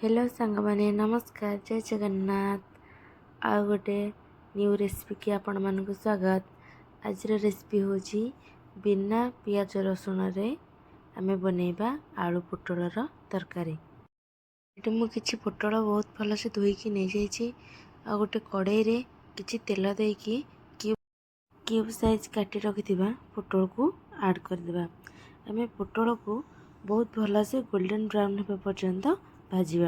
Hello सांग माने नमस्कार जय जगन्नाथ। आउ गोटे न्यू रेसिपी की आपण मानक स्वागत। आज रेसिपी होची बिना पियाज रसुण रे आमे बनेबा आलू पोटलर तरकारी। एटे मु किछि पोटल बहुत भल से धोई की नै जाईछि। आ गोटे कड़ाई रे किछि तेल देकी क्यूब साइज काटी रखिथिबा पोटल को ऐड कर देबा। आमे पोटल को बहुत भल से गोल्डन ब्राउन होबा पर्यंत भाजिबा।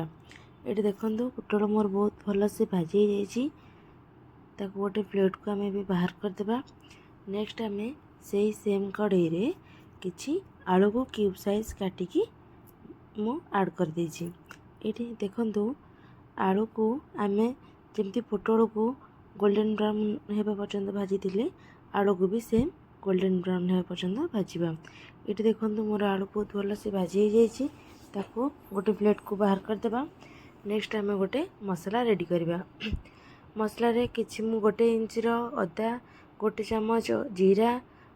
ये देखो पोटल मोर बहुत भल से भाजी जाइए। गोटे प्लेट को आमे भी बाहर कर देबा। नेक्स्ट आमे सेही सेम कड़ाई रे किछि आलू को क्यूब साइज काटिकी मु ऐड कर देछि। ये देखो आलू को आमे जमती पोटल को गोल्डन ब्राउन होबा पर्यंत भाजी थिले आलू को भी सेम गोल्डन ब्राउन होबा पर्यंत भाजिबा। ये देखो मोर आलू बहुत भल से भाजी जाइए। ताको गोटे प्लेट को बाहर कर देबा। नेक्स्ट आमे गोटे मसला रेडी करबा। मसला रे किछि मु गोटे इंच रो अदा, गोटे चम्मच जीरा,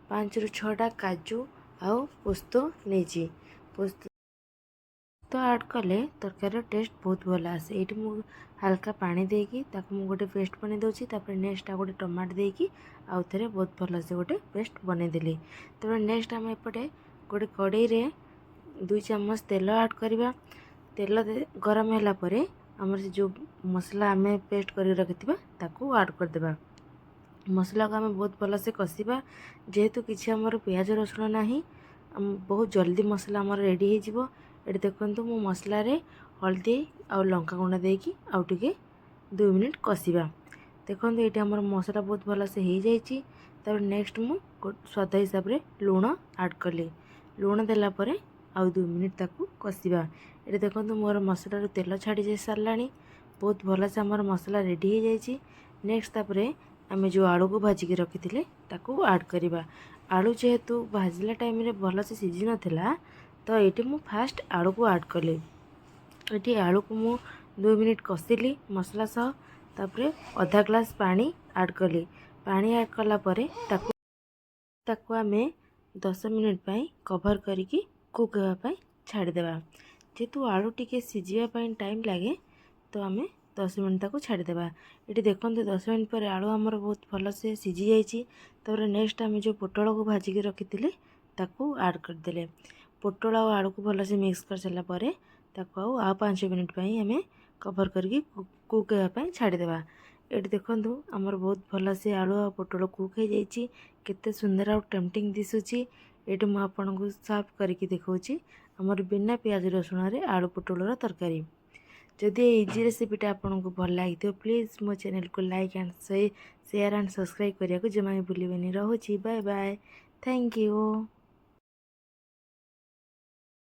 5 रु 6टा काजू आउ पोस्तो नेछि। पोस्तो तो ऐड कले तरकारी टेस्ट बहुत भल आसे। एठी मु हल्का पानी देकी ताको मु गोटे पेस्ट बने दोछि। तापर नेक्स्ट गोटे टमाटो देकी आउ थरे बहुत भल से गोटे पेस्ट बने देली। तापर नेक्स्ट आमे एपटे गोटे कड़ाई रे 2 चम्मच तेल ऐड करबा। तेल गरम होला परे हमर से जो मसला आमे पेस्ट करी रखिथिबा ताको ऐड कर देबा। मसला को आमे बहुत भल से कसिबा। जेहेतु किछि हमर प्याज रसुण नाही बहुत जल्दी मसला हमर रेडी हे जिवो। एटे देखंतु मु मसला रे हल्दी आ लंका गुंड देकी आउ टिके 2 मिनिट कसिबा। देखंतु एटे हमर मसला बहुत भल से हे जाईची। तब नेक्स्ट मु स्वाद हिसाब रे लूण ऐड करली। लूण देला परे आउ 2 मिनिट ताकू कसिबा। ये देखो मोर मसला रो तेल छाड़ी जाई सारलानी। बहुत भल से हमर मसला रेडी हो जाइए। नेक्स्ट तापरे आमे जो आलू को भाजिकी रखिथिले ताकू ऐड करिबा। आलू जेहेतु भाजला टाइम रे भल से सिझी नथिला तो एटी मु फास्ट आलू को ऐड कली। एटी आलू को मु 2 मिनिट कसिली मसला सह। तापरे आधा ग्लास पानी ऐड कली। पानी ऐड कला परे ताकू आमे 10 मिनिट पई कवर करिकी कुक होगा पाई छाड़ी देबा। जेतु आलू टिके सिझिबा पाई टाइम लागे तो आमे 10 मिनिट ताकू छाड़ी देबा। एटी देखंतु 10 मिनिट पर आलू हमर बहुत भल से सिझी जाइछि। तब नेक्स्ट आमे जो पोटल को भाजिकी रखिथिले ताकू ऐड कर देले। पोटल आ आलू को भल से मिक्स कर सारा परे ताकू आ 5 मिनिट पई आमे कवर करके कुक होगा पाई छाड़ी देबा। एटी देखंतु हमर बहुत भल से आलू आ पोटल कुक हो जाइछि। केते सुंदर आ टेम्पटिंग दिसुछि। एटी मु आपनको सर्व करके देखौछि हमर बिना प्याज रसुण रे आलू पोटलर तरकारी। जदि इजी रेसिपीटा आपको भल लगी प्लीज मो चैनल को like and share and subscribe करिया को जमा भूलिबेनी। रहूछि बाय बाय। Thank you.